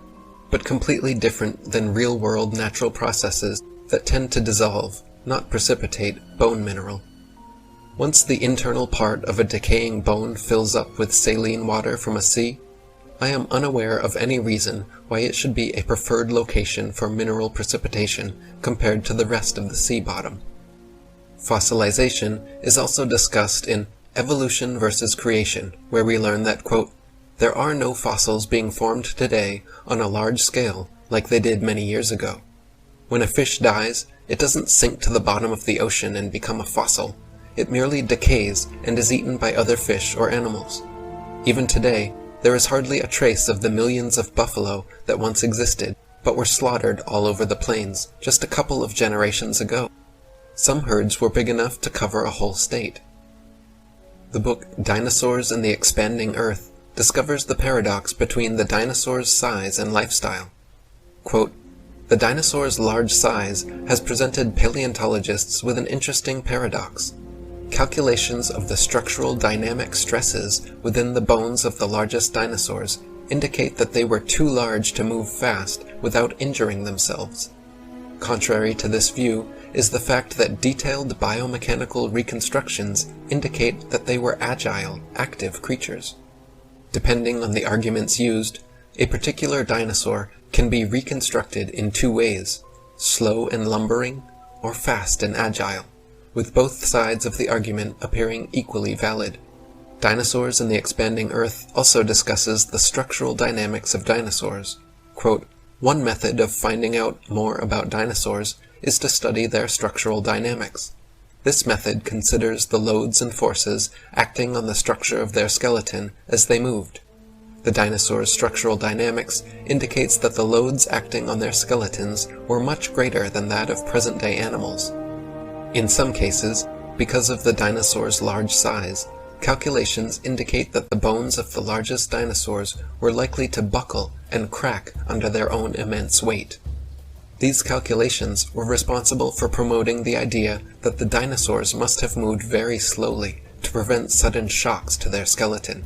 but completely different than real-world natural processes that tend to dissolve, not precipitate, bone mineral. Once the internal part of a decaying bone fills up with saline water from a sea, I am unaware of any reason why it should be a preferred location for mineral precipitation compared to the rest of the sea bottom. Fossilization is also discussed in Evolution versus Creation, where we learn that, quote, there are no fossils being formed today on a large scale like they did many years ago. When a fish dies, it doesn't sink to the bottom of the ocean and become a fossil. It merely decays and is eaten by other fish or animals. Even today, there is hardly a trace of the millions of buffalo that once existed, but were slaughtered all over the plains just a couple of generations ago. Some herds were big enough to cover a whole state. The book Dinosaurs and the Expanding Earth discovers the paradox between the dinosaur's size and lifestyle. Quote, the dinosaur's large size has presented paleontologists with an interesting paradox. Calculations of the structural dynamic stresses within the bones of the largest dinosaurs indicate that they were too large to move fast without injuring themselves. Contrary to this view is the fact that detailed biomechanical reconstructions indicate that they were agile, active creatures. Depending on the arguments used, a particular dinosaur can be reconstructed in two ways, slow and lumbering, or fast and agile, with both sides of the argument appearing equally valid. Dinosaurs and the Expanding Earth also discusses the structural dynamics of dinosaurs. Quote, one method of finding out more about dinosaurs is to study their structural dynamics. This method considers the loads and forces acting on the structure of their skeleton as they moved. The dinosaurs' structural dynamics indicates that the loads acting on their skeletons were much greater than that of present-day animals. In some cases, because of the dinosaurs' large size, calculations indicate that the bones of the largest dinosaurs were likely to buckle and crack under their own immense weight. These calculations were responsible for promoting the idea that the dinosaurs must have moved very slowly to prevent sudden shocks to their skeleton.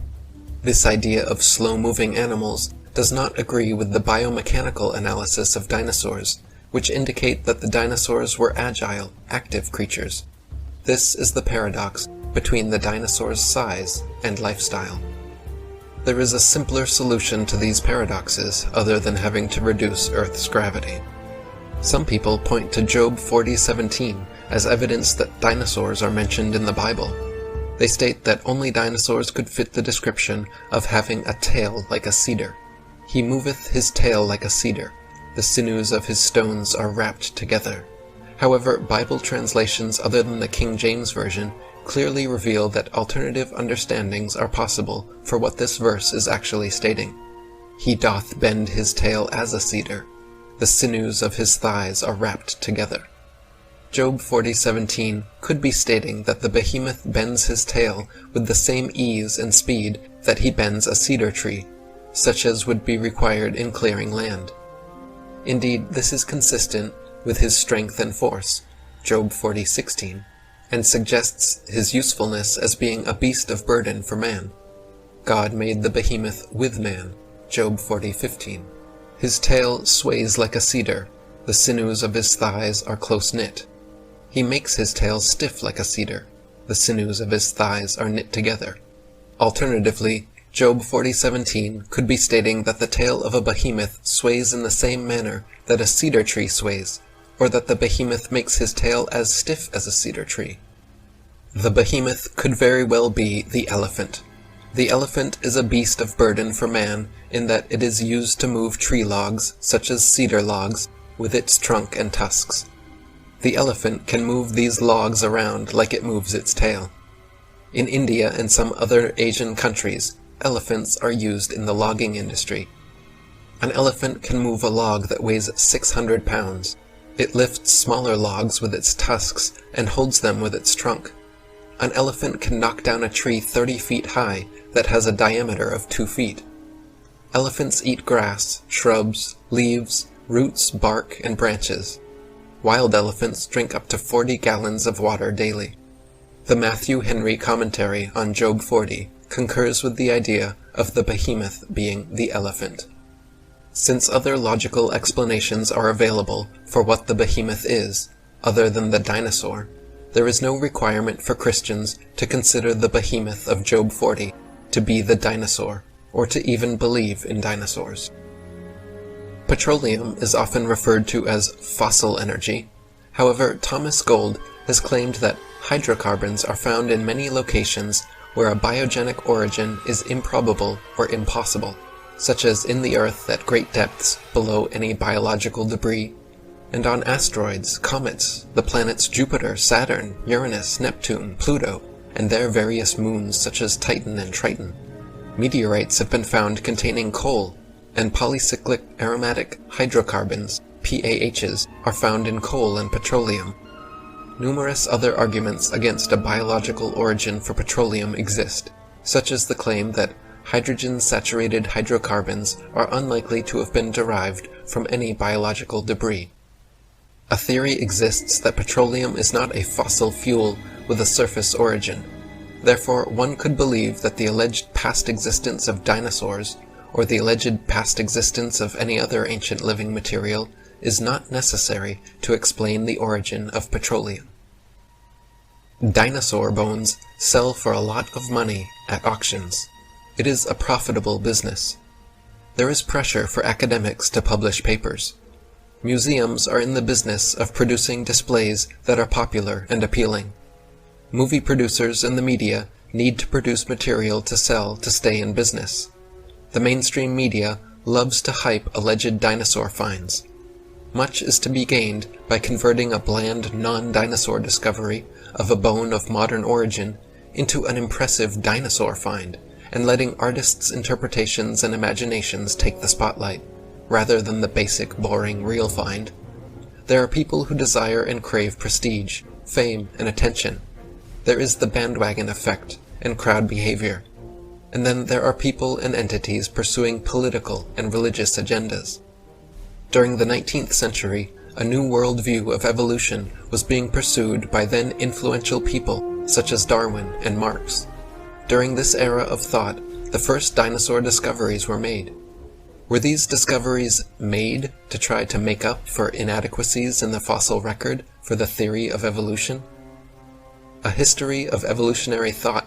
This idea of slow-moving animals does not agree with the biomechanical analysis of dinosaurs, which indicate that the dinosaurs were agile, active creatures. This is the paradox between the dinosaurs' size and lifestyle. There is a simpler solution to these paradoxes other than having to reduce Earth's gravity. Some people point to Job 40:17 as evidence that dinosaurs are mentioned in the Bible. They state that only dinosaurs could fit the description of having a tail like a cedar. He moveth his tail like a cedar. The sinews of his stones are wrapped together. However, Bible translations other than the King James Version clearly reveal that alternative understandings are possible for what this verse is actually stating. He doth bend his tail as a cedar. The sinews of his thighs are wrapped together. Job 40:17 could be stating that the behemoth bends his tail with the same ease and speed that he bends a cedar tree, such as would be required in clearing land. Indeed, this is consistent with his strength and force, Job 40:16, and suggests his usefulness as being a beast of burden for man. God made the behemoth with man, Job 40:15. His tail sways like a cedar, the sinews of his thighs are close-knit. He makes his tail stiff like a cedar, the sinews of his thighs are knit together. Alternatively, Job 40:17 could be stating that the tail of a behemoth sways in the same manner that a cedar tree sways, or that the behemoth makes his tail as stiff as a cedar tree. The behemoth could very well be the elephant. The elephant is a beast of burden for man in that it is used to move tree logs, such as cedar logs, with its trunk and tusks. The elephant can move these logs around like it moves its tail. In India and some other Asian countries, elephants are used in the logging industry. An elephant can move a log that weighs 600 pounds. It lifts smaller logs with its tusks and holds them with its trunk. An elephant can knock down a tree 30 feet high that has a diameter of 2 feet. Elephants eat grass, shrubs, leaves, roots, bark, and branches. Wild elephants drink up to 40 gallons of water daily. The Matthew Henry commentary on Job 40 concurs with the idea of the behemoth being the elephant. Since other logical explanations are available for what the behemoth is, other than the dinosaur, there is no requirement for Christians to consider the behemoth of Job 40 to be the dinosaur, or to even believe in dinosaurs. Petroleum is often referred to as fossil energy. However, Thomas Gold has claimed that hydrocarbons are found in many locations where a biogenic origin is improbable or impossible, such as in the Earth at great depths below any biological debris, and on asteroids, comets, the planets Jupiter, Saturn, Uranus, Neptune, Pluto, and their various moons such as Titan and Triton. Meteorites have been found containing coal, and polycyclic aromatic hydrocarbons, PAHs, are found in coal and petroleum. Numerous other arguments against a biological origin for petroleum exist, such as the claim that hydrogen-saturated hydrocarbons are unlikely to have been derived from any biological debris. A theory exists that petroleum is not a fossil fuel with a surface origin. Therefore, one could believe that the alleged past existence of dinosaurs, or the alleged past existence of any other ancient living material, is not necessary to explain the origin of petroleum. Dinosaur bones sell for a lot of money at auctions. It is a profitable business. There is pressure for academics to publish papers. Museums are in the business of producing displays that are popular and appealing. Movie producers and the media need to produce material to sell to stay in business. The mainstream media loves to hype alleged dinosaur finds. Much is to be gained by converting a bland non-dinosaur discovery of a bone of modern origin into an impressive dinosaur find, and letting artists' interpretations and imaginations take the spotlight, rather than the basic, boring, real find. There are people who desire and crave prestige, fame, and attention. There is the bandwagon effect and crowd behavior. And then there are people and entities pursuing political and religious agendas. During the 19th century, a new worldview of evolution was being pursued by then influential people such as Darwin and Marx. During this era of thought, the first dinosaur discoveries were made. Were these discoveries made to try to make up for inadequacies in the fossil record for the theory of evolution? A history of evolutionary thought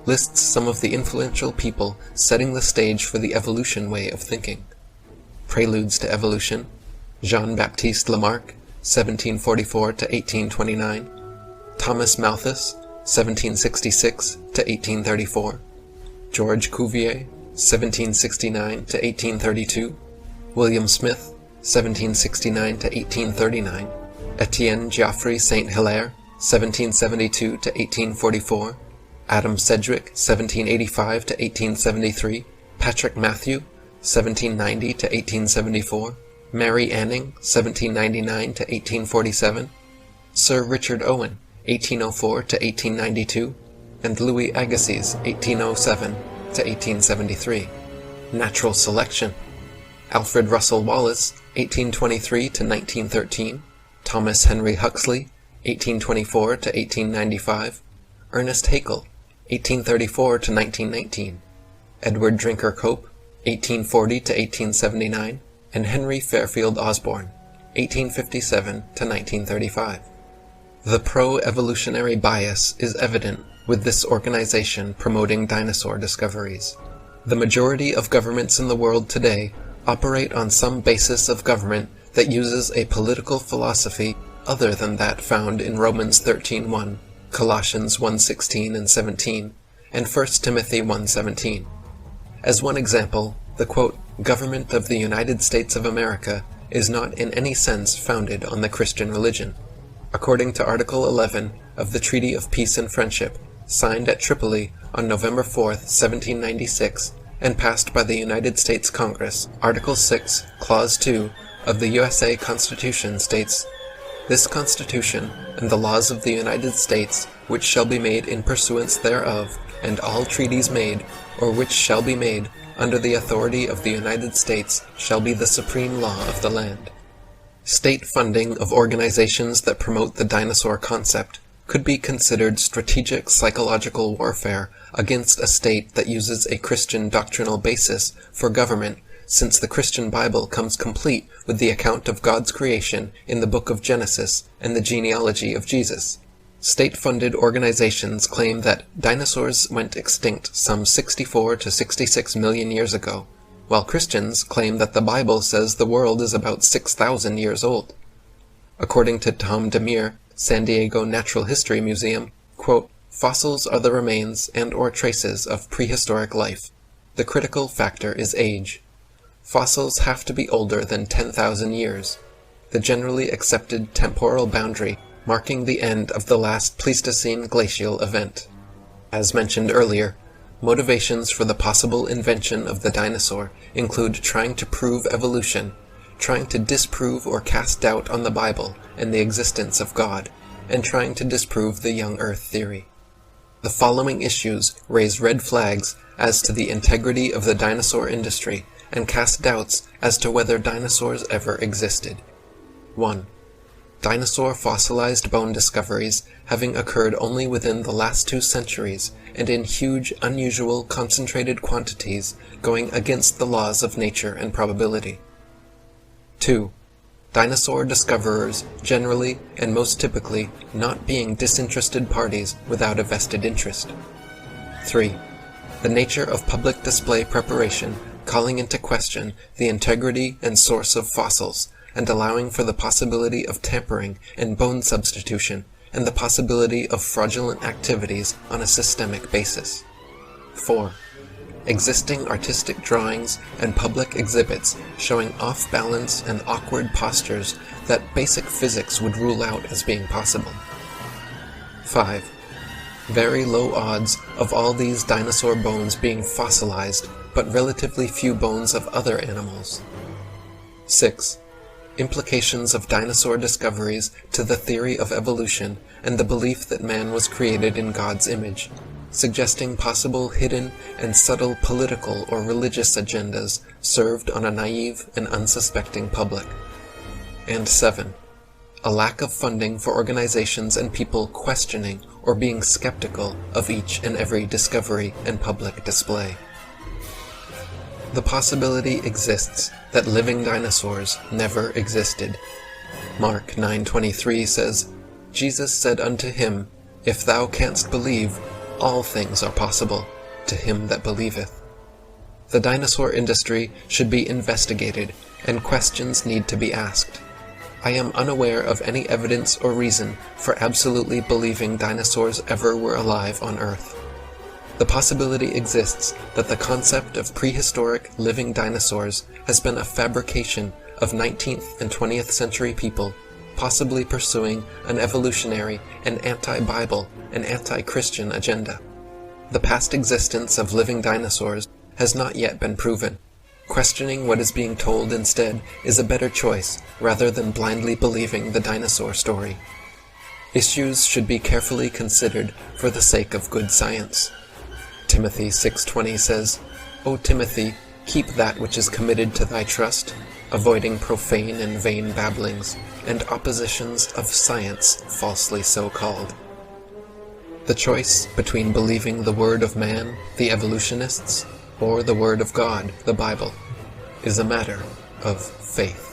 lists some of the influential people setting the stage for the evolution way of thinking. Preludes to Evolution, Jean-Baptiste Lamarck, 1744 to 1829, Thomas Malthus, 1766 to 1834, George Cuvier, 1769 to 1832, William Smith, 1769 to 1839, Etienne Geoffroy Saint Hilaire, 1772 to 1844, Adam Sedgwick, 1785 to 1873, Patrick Matthew, 1790 to 1874, Mary Anning, 1799 to 1847, Sir Richard Owen, 1804 to 1892, and Louis Agassiz, 1807 to 1873. Natural selection. Alfred Russel Wallace, 1823 to 1913, Thomas Henry Huxley, 1824 to 1895, Ernest Haeckel, 1834 to 1919, Edward Drinker Cope, 1840 to 1879, and Henry Fairfield Osborn, 1857 to 1935. The pro-evolutionary bias is evident with this organization promoting dinosaur discoveries. The majority of governments in the world today operate on some basis of government that uses a political philosophy other than that found in Romans 13:1, Colossians 1:16 and 17, and 1 Timothy 1:17. As one example, the quote, "government of the United States of America" is not in any sense founded on the Christian religion. According to Article 11 of the Treaty of Peace and Friendship, signed at Tripoli on November 4, 1796, and passed by the United States Congress, Article 6, Clause 2 of the USA Constitution states, "This Constitution and the laws of the United States, which shall be made in pursuance thereof, and all treaties made, or which shall be made, under the authority of the United States, shall be the supreme law of the land." State funding of organizations that promote the dinosaur concept could be considered strategic psychological warfare against a state that uses a Christian doctrinal basis for government, since the Christian Bible comes complete with the account of God's creation in the book of Genesis and the genealogy of Jesus. State-funded organizations claim that dinosaurs went extinct some 64 to 66 million years ago, while Christians claim that the Bible says the world is about 6,000 years old. According to Tom Demir, San Diego Natural History Museum, quote, "Fossils are the remains and or traces of prehistoric life. The critical factor is age. Fossils have to be older than 10,000 years, the generally accepted temporal boundary marking the end of the last Pleistocene glacial event." As mentioned earlier, motivations for the possible invention of the dinosaur include trying to prove evolution, trying to disprove or cast doubt on the Bible and the existence of God, and trying to disprove the young Earth theory. The following issues raise red flags as to the integrity of the dinosaur industry and cast doubts as to whether dinosaurs ever existed. 1. Dinosaur fossilized bone discoveries having occurred only within the last 2 centuries and in huge, unusual, concentrated quantities going against the laws of nature and probability. 2. Dinosaur discoverers generally and most typically not being disinterested parties without a vested interest. 3. The nature of public display preparation calling into question the integrity and source of fossils, and allowing for the possibility of tampering and bone substitution, and the possibility of fraudulent activities on a systemic basis. 4. Existing artistic drawings and public exhibits showing off-balance and awkward postures that basic physics would rule out as being possible. 5. Very low odds of all these dinosaur bones being fossilized, but relatively few bones of other animals. 6. Implications of dinosaur discoveries to the theory of evolution and the belief that man was created in God's image, suggesting possible hidden and subtle political or religious agendas served on a naive and unsuspecting public. And 7. A lack of funding for organizations and people questioning or being skeptical of each and every discovery and public display. The possibility exists that living dinosaurs never existed. Mark 9:23 says, "Jesus said unto him, If thou canst believe, all things are possible to him that believeth." The dinosaur industry should be investigated, and questions need to be asked. I am unaware of any evidence or reason for absolutely believing dinosaurs ever were alive on Earth. The possibility exists that the concept of prehistoric living dinosaurs has been a fabrication of 19th and 20th century people, possibly pursuing an evolutionary and anti-Bible and anti-Christian agenda. The past existence of living dinosaurs has not yet been proven. Questioning what is being told instead is a better choice rather than blindly believing the dinosaur story. Issues should be carefully considered for the sake of good science. Timothy 6:20 says, "O Timothy, keep that which is committed to thy trust, avoiding profane and vain babblings, and oppositions of science falsely so called." The choice between believing the word of man, the evolutionists, or the word of God, the Bible, is a matter of faith.